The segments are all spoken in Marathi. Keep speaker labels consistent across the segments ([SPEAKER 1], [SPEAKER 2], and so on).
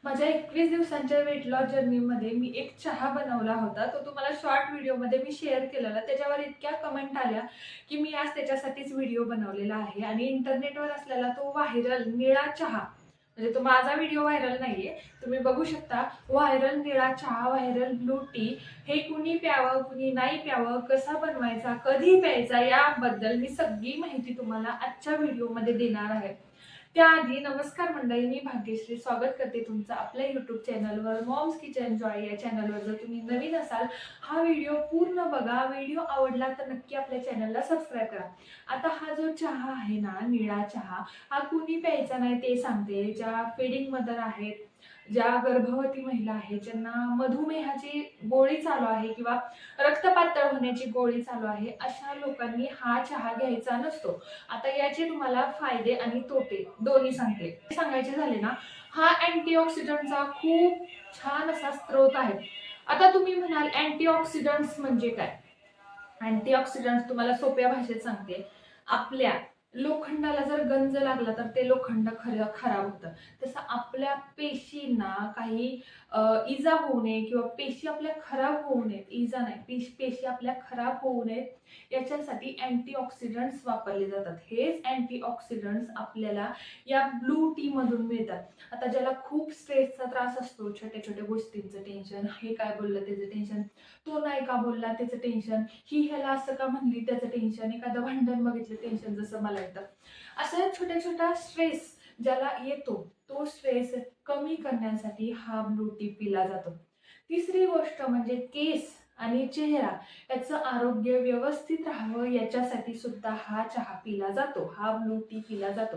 [SPEAKER 1] माझ्या 21 दिवसांच्या वेट लॉस जर्नीमध्ये मी एक चहा बनवला होता. तो तुम्हाला शॉर्ट व्हिडिओमध्ये मी शेअर केलेला. त्याच्यावर इतक्या कमेंट आल्या, की मी आज त्याच्यासाठीच व्हिडिओ बनवलेला आहे आणि इंटरनेटवर असलेला तो व्हायरल निळा चहा, म्हणजे तो माझा व्हिडिओ व्हायरल नाहीये. तुम्ही बघू शकता व्हायरल निळा चहा, व्हायरल ब्लू टी हे कुणी प्यावं, कुणी नाही प्यावं, कसा बनवायचा, कधी प्यायचा याबद्दल मी सगळी माहिती तुम्हाला आजच्या व्हिडिओमध्ये देणार आहे. त्याआधी नमस्कार मंडळी, मी भाग्यश्री स्वागत करते तुमचं आपल्या यूट्यूब चॅनलवर मॉम्स किचन जॉय या चॅनलवर. जर तुम्ही नवीन असाल हा व्हिडिओ पूर्ण बघा. व्हिडिओ आवडला तर नक्की आपल्या चॅनलला सबस्क्राईब करा. आता हा जो चहा आहे ना, निळा चहा, हा कुणी प्यायचा नाही ते सांगते. ज्या फिडिंग मदर आहेत, ज्या गर्भवती महिला आहेत, ज्यांना मधुमेहाची गोळी चालू आहे किंवा रक्त पातळ होण्याची गोळी चालू आहे, अशा लोकांनी हा चहा घ्यायचा नसतो. आता याचे तुम्हाला फायदे आणि तोटे दोन्ही सांगते. सांगायचे झाले ना, हा अँटीऑक्सिडंटचा खूप छान असा स्रोत आहे. आता तुम्ही म्हणाल अँटीऑक्सिडंट्स म्हणजे काय? अँटीऑक्सिडंट्स तुम्हाला सोप्या भाषेत सांगते. आपल्या लोखंडाला जर गंज लागला तर ते लोखंड खराब होतं. तसं आपल्या पेशींना काही इजा होऊ नये किंवा पेशी आपल्या खराब होऊ नयेत, इजा नाही, पेशी आपल्या खराब होऊ नयेत याच्यासाठी अँटीऑक्सिडंट्स वापरले जातात. हेच अँटीऑक्सिडंट्स आपल्याला या ब्लू टी मधून मिळतात. आता ज्याला खूप स्ट्रेसचा त्रास असतो, छोट्या छोट्या गोष्टींचं टेन्शन, हे काय बोललं त्याचं टेन्शन, तो नाही का बोलला त्याचं टेन्शन, ही ह्याला असं का म्हणली त्याचं टेन्शन, एखादं भांडण बघितलं टेन्शन जसं मला येतं, असं छोट्या छोट्या स्ट्रेस ज्याला येतो तो स्ट्रेस कमी करण्यासाठी हा ब्लू टी पिला जातो. तिसरी गोष्ट म्हणजे केस आणि चेहरा याचं आरोग्य व्यवस्थित राहावं याच्यासाठी सुद्धा हा चहा पिला जातो, हा ब्लू टी पिला जातो.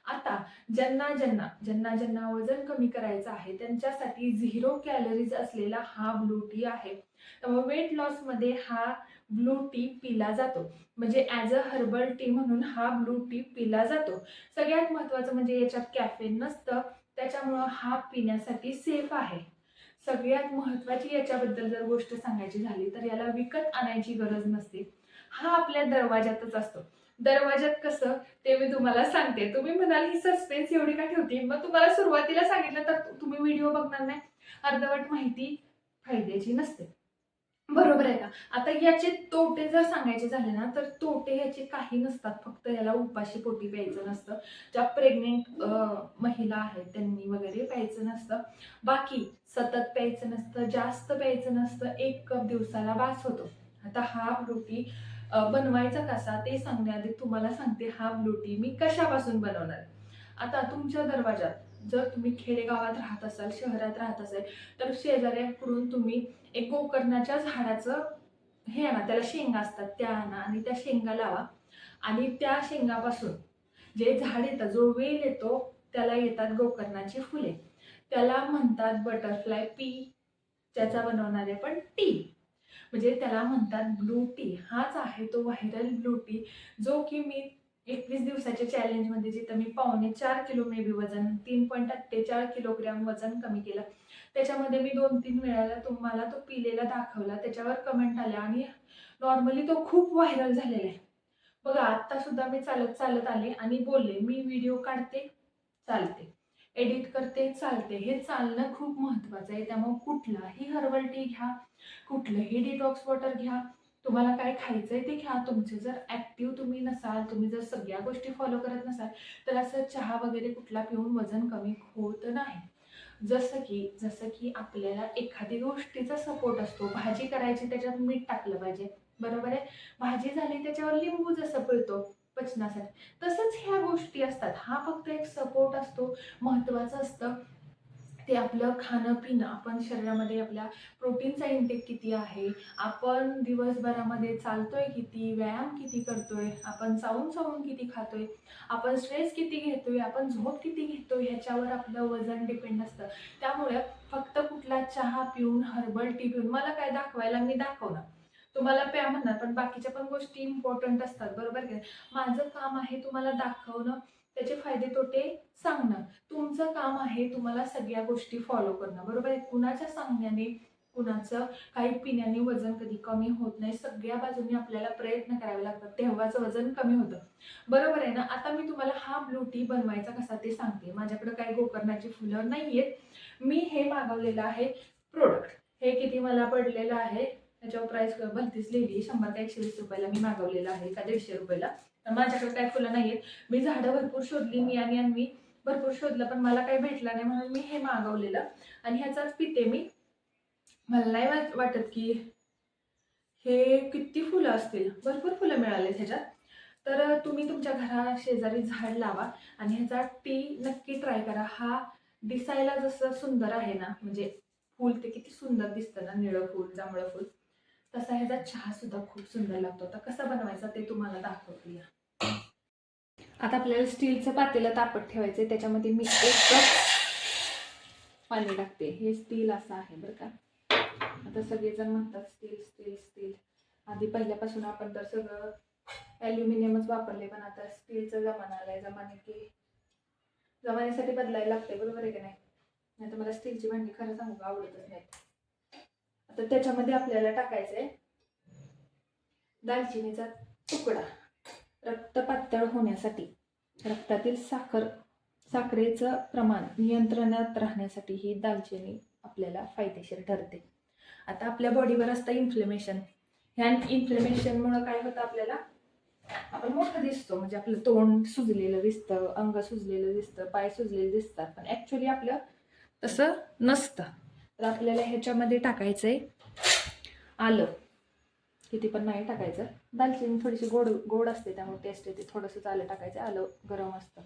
[SPEAKER 1] आता ज्यांना ज्यांना ज्यांना ज्यांना वजन कमी करायचं आहे त्यांच्यासाठी 0 कॅलरीज असलेला हा ब्लू टी आहे. त्यामुळे वेट लॉस मध्ये हा ब्लू टी पिला जातो. म्हणजे ॲज अ हर्बल टी म्हणून हा ब्लू टी पिला जातो. सगळ्यात महत्त्वाचं म्हणजे याच्यात कॅफेन नसतं, त्याच्यामुळं हा पिण्यासाठी सेफ आहे. सगळ्यात महत्त्वाची याच्याबद्दल जर गोष्ट सांगायची झाली तर याला विकत आणायची गरज नसते. हा आपल्या दरवाज्यातच असतो. दरवाज्यात कसं ते मी तुम्हाला सांगते. तुम्ही म्हणाल ही सस्पेन्स एवढी का ठेवते? मग तुम्हाला सुरुवातीला सांगितलं तर तुम्ही व्हिडिओ बघणार नाही. अर्धवट माहिती फायद्याची नसते. बरोबर आहे का? आता याचे तोटे जर सांगायचे झाले ना, तर तोटे ह्याचे काही नसतात. फक्त याला उपाशी पोटी प्यायचं नसतं. ज्या प्रेग्नेंट महिला आहेत त्यांनी वगैरे प्यायचं नसतं. बाकी सतत प्यायचं नसतं, जास्त प्यायचं नसतं. 1 कप दिवसाला बास होतो. आता हा ब्लू टी बनवायचा कसा ते सांगण्याआधी तुम्हाला सांगते हा ब्लू टी मी कशापासून बनवणार आहे. आता तुमच्या दरवाजात जर तुम्ही खेडेगावात राहत असाल, शहरात राहत असाल, तर शेजाऱ्याकडून तुम्ही एक गोकर्णाच्या झाडाचं हे आणा, त्याला शेंगा असतात त्या आणा आणि त्या शेंगा लावा आणि त्या शेंगापासून जे झाड येतं, जो वेल येतो त्याला येतात गोकर्णाची फुले. त्याला म्हणतात बटरफ्लाय पी, त्याचा बनवणारे पण टी, म्हणजे त्याला म्हणतात ब्लू टी. हाच आहे तो व्हायरल ब्लू टी, जो की मी 21 दिवसाच्या चॅलेंजमध्ये जिथं मी 4.25 किलो मे बी वजन, 3.48 किलोग्रॅम वजन कमी केलं. त्याच्यामध्ये मी 2-3 वेळेला तुम्हाला तो पिलेला दाखवला. त्याच्यावर कमेंट आल्या आणि नॉर्मली तो खूप व्हायरल झालेला आहे. बघा आत्ता सुद्धा मी चालत चालत आले आणि बोलले. मी व्हिडिओ काढते, चालते. एडिट करते, चालते. हे चालणं खूप महत्त्वाचं आहे. त्यामुळे कुठलाही हर्बल टी घ्या, कुठलंही डिटॉक्स वॉटर घ्या, तुम्हाला काय खायचंय ते घ्या. तुमचे जर ॲक्टिव्ह तुम्ही नसाल, तुम्ही जर सगळ्या गोष्टी फॉलो करत नसाल, तर असं चहा वगैरे कुठला पिऊन वजन कमी होत नाही. जसं की आपल्याला एखादी गोष्टीचा सपोर्ट असतो. भाजी करायची त्याच्यात मीठ टाकलं पाहिजे. बरोबर आहे? भाजी झाली त्याच्यावर लिंबू जसं पिळतो पचनासाठी, तसंच ह्या गोष्टी असतात. हा फक्त एक सपोर्ट असतो. महत्त्वाचं असतं ते आपलं खाणं-पिणं. आपण शरीरामध्ये आपल्या प्रोटीनचा इंटेक किती आहे, आपण दिवसभरामध्ये चालतोय किती, व्यायाम किती करतोय, आपण चावून-चावून किती खातोय, आपण स्ट्रेस किती घेतोय, आपण झोप किती घेतोय, ह्याच्यावर आपलं वजन डिपेंड असतं. त्यामुळे फक्त कुठला चहा पिऊन, हर्बल टी पिऊन मला काय दाखवायला मी दाखवणार. तुम्हाला प्या म्हणणार, पण बाकीच्या पण गोष्टी इम्पॉर्टंट असतात. बरोबर की नाही? माझं काम आहे तुम्हाला दाखवणं, त्याचे फायदे तोटे सांगणं. तुमचं काम आहे तुम्हाला सगळ्या गोष्टी फॉलो करणं. बरोबर आहे? कुणाच्या सांगण्याने कुणाचं काही पिण्याने वजन कधी कमी होत नाही. सगळ्या बाजूंनी आपल्याला प्रयत्न करावे लागतात, तेव्हाच वजन कमी होतं. बरोबर आहे ना? आता मी तुम्हाला हा ब्लू टी बनवायचा कसा ते सांगते. माझ्याकडे काही गोकर्णाची फुलं नाही आहेत. मी हे मागवलेलं आहे प्रोडक्ट. हे किती मला पडलेलं आहे, त्याच्यावर प्राईस भलतीच लिहिली, 100 का 120 रुपयाला मी मागवलेलं आहे का 150 रुपयाला. तर माझ्याकडे काही फुलं नाही आहेत. मी झाडं भरपूर शोधली, मी आणि अन्वी भरपूर शोधलं, पण मला काही भेटलं नाही, म्हणून मी हे मागवलेलं आणि ह्याचाच पिते मी. मला नाही वाटत की हे किती फुलं असतील, भरपूर फुलं मिळाले ह्याच्यात. तर तुम्ही तुमच्या घरा शेजारी झाड लावा आणि ह्याचा टी नक्की ट्राय करा. हा दिसायला जसं सुंदर आहे ना, म्हणजे फूल ते किती सुंदर दिसतं ना, निळं फूल, जांभळं फूल, तसा ह्याचा चहा सुद्धा खूप सुंदर लागतो. तर कसा बनवायचा ते तुम्हाला दाखवते. आता आपल्याला स्टीलचं पातेलं तापत ठेवायचं. त्याच्यामध्ये मी 1 कप पाणी टाकते. हे स्टील असं आहे बरं का. आता सगळेजण म्हणतात स्टील स्टील स्टील. आधी पहिल्यापासून आपण तर सगळं ॲल्युमिनियमच वापरले, पण आता स्टीलचा जमाना आलाय. जमान्यासाठी बदलायला लागते, बरोबर आहे की नाही? नाही तर मला स्टीलची भांडी खरं सांगू आवडतच नाही. आता त्याच्यामध्ये आपल्याला टाकायचंय दालचिनीचा तुकडा. रक्त पातळ होण्यासाठी, रक्तातील साखरेचं प्रमाण नियंत्रणात राहण्यासाठी ही दालचिनी आपल्याला फायदेशीर ठरते. आता आपल्या बॉडीवर असतं इन्फ्लेमेशन. ह्या इन्फ्लेमेशनमुळं काय होतं, आपल्याला आपण मोठं दिसतो, म्हणजे आपलं तोंड सुजलेलं दिसतं, अंग सुजलेलं दिसतं, पाय सुजलेले दिसतात, पण ॲक्च्युली आपलं तसं नसतं. तर आपल्याला ह्याच्यामध्ये टाकायचंय आलं. किती पण नाही टाकायचं. दालचिनी थोडीशी गोड गोड असते, त्यामुळे टेस्ट येते. थोडंसं आलं टाकायचं, आलं गरम असतं.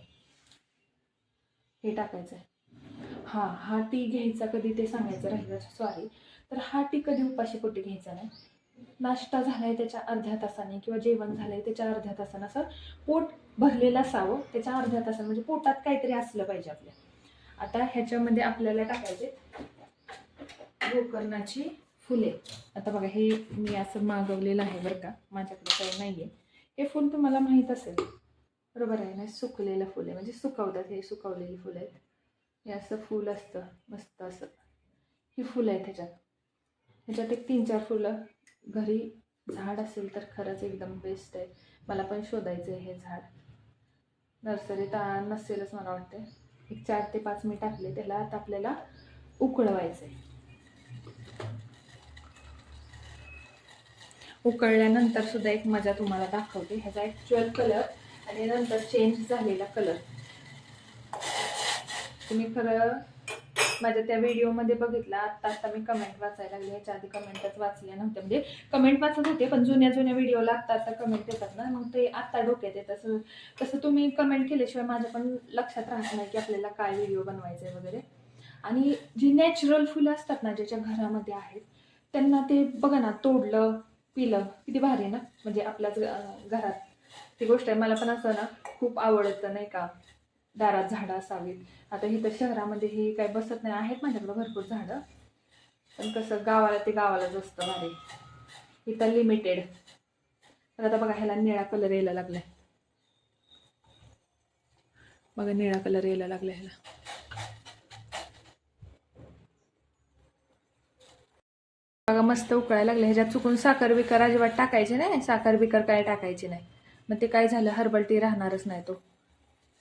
[SPEAKER 1] हे टाकायचं आहे. हा टी घ्यायचा कधी ते सांगायचं राहिलं, सॉरी. तर हा टी कधी उपाशीपोटी घ्यायचा नाही. नाश्ता झालाय त्याच्या अर्ध्या तासाने किंवा जेवण झालंय त्याच्या अर्ध्या तासाने, असं पोट भरलेलं असावं त्याच्या अर्ध्या तासाने, म्हणजे पोटात काहीतरी असलं पाहिजे आपल्या. आता ह्याच्यामध्ये आपल्याला टाकायचे गोकर्णाची फुले. आता बघा, हे मी असं मागवलेलं आहे बरं का, माझ्याकडे काही नाहीये. हे फुल तुम्हाला माहीत असेल, बरोबर आहे ना? सुकलेलं फुल आहे, म्हणजे सुकवतात, हे सुकवलेली फुलं आहेत. हे असं फुल असतं मस्त असं. ही फुलं आहेत ह्याच्यात एक 3-4 फुलं. घरी झाड असेल तर खरंच एकदम बेस्ट आहे. मला पण शोधायचं आहे हे झाड, नर्सरीत नसेलच मला वाटते. एक 4 ते 5 मी टाकले त्याला. आता आपल्याला उकळवायचं आहे. उकळल्यानंतर सुद्धा एक मजा तुम्हाला दाखवते. ह्याचा ॲक्च्युअल कलर आणि नंतर चेंज झालेला कलर तुम्ही खरं माझ्या त्या व्हिडिओमध्ये बघितला. आत्ता मी कमेंट वाचायला लागले, ह्याच्या आधी कमेंटच वाचल्या नव्हत्या. म्हणजे कमेंट वाचत होते, पण जुन्या व्हिडिओला आत्ता कमेंट येतात ना, मग ते आत्ता डोक्यात येतं. तसं तुम्ही कमेंट केल्याशिवाय माझ्या पण लक्षात राहत नाही की आपल्याला काय व्हिडिओ बनवायचा आहे वगैरे. आणि जी नॅचरल फुलं असतात ना, ज्याच्या घरामध्ये आहेत, त्यांना ते बघा ना, तोडलं पिलं किती भारी ना, म्हणजे आपल्याच घरात ती गोष्ट आहे. मला पण असं ना खूप आवडतं, नाही का, दारात झाडं असावीत. आता इथं शहरामध्ये ही काय बसत नाही. आहेत माझ्याकडं भरपूर झाडं, पण कसं गावाला ते गावालाच असतं भारी, इथं लिमिटेड. तर आता बघा, ह्याला निळा कलर यायला लागलाय. बघा, निळा कलर यायला लागलाय ह्याला. बघा, मस्त उकळायला लागले. ह्याच्यात चुकून साखर बिकर अजिबात टाकायची नाही. साखर बिकर काय टाकायची नाही, मग ते काय झालं, हर्बल टी राहणारच नाही, तो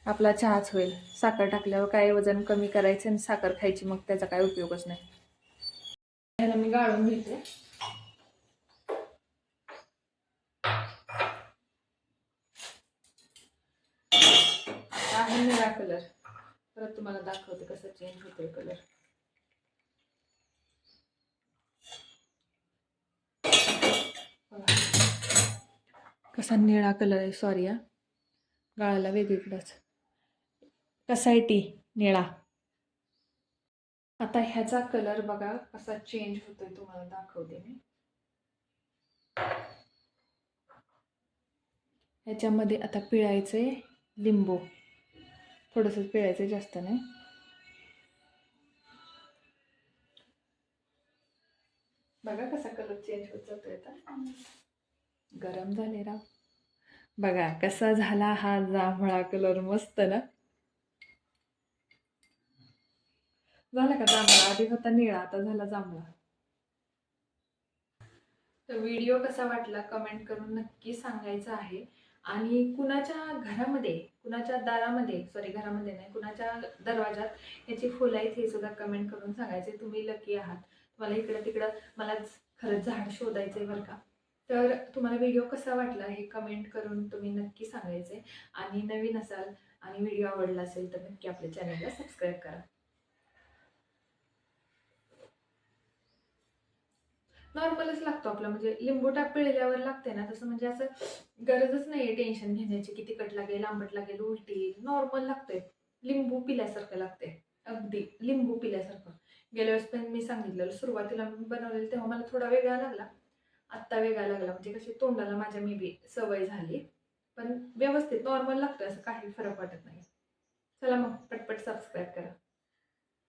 [SPEAKER 1] आपला चहाच होईल. साखर टाकल्यावर काय वजन कमी करायचं आणि साखर खायची, मग त्याचा काय उपयोगच नाही. ह्याला मी गाळून घेते. आहे निळा कलर. परत तुम्हाला दाखवते कसं चेंज होतोय कलर. कसा निळा कलर आहे. सॉरी हा, गाळाला वेगळीकडंच. कसा आहे टी निळा. आता ह्याचा कलर बघा कसा चेंज होतोय, तुम्हाला दाखवते मी. ह्याच्यामध्ये आता पिळायचंय लिंबू, थोडंसं पिळायचं, जास्त नाही. बघा कसा कलर चेंज होत जातोय. आता गरम झाले राव. बघा कसा झाला हा जांभळा कलर, मस्त ना. झाला का जांभळा? आधी होता निळा, आता झाला जांभळा. तर व्हिडिओ कसा वाटला कमेंट करून नक्की सांगायचं आहे. आणि कुणाच्या घरामध्ये, कुणाच्या दारामध्ये, सॉरी घरामध्ये नाही, कुणाच्या दरवाजात ह्याची फुलं आहेत हे सुद्धा कमेंट करून सांगायचे. तुम्ही लकी आहात. तुम्हाला इकडं तिकडं मलाच खरंच झाड शोधायचं आहे बरं का. तर तुम्हाला व्हिडिओ कसा वाटला हे कमेंट करून तुम्ही नक्की सांगायचे. आणि नवीन असाल आणि व्हिडिओ आवडला असेल तर नक्की आपल्या चॅनलला सबस्क्राईब करा. नॉर्मलच लागतो आपला, म्हणजे लिंबू टाक पिळल्यावर लागते ना तसं, म्हणजे असं गरजच नाहीये टेन्शन घेण्याची की तिखट लागेल, आंबट लागेल, उलटी येईल. नॉर्मल लागतंय. लिंबू पिल्यासारखं लागतंय. अगदी लिंबू पिल्यासारखं. गेल्या वेळेस पण मी सांगितलेलं, सुरुवातीला मी बनवलेलं तेव्हा मला थोडा वेगळा लागला. आत्ता वेगळा लागला, म्हणजे कशी तोंडाला माझ्या मे बी सवय झाली. पण व्यवस्थित नॉर्मल लागतोय, असं काही फरक वाटत नाही. चला मग पटपट सबस्क्राईब करा.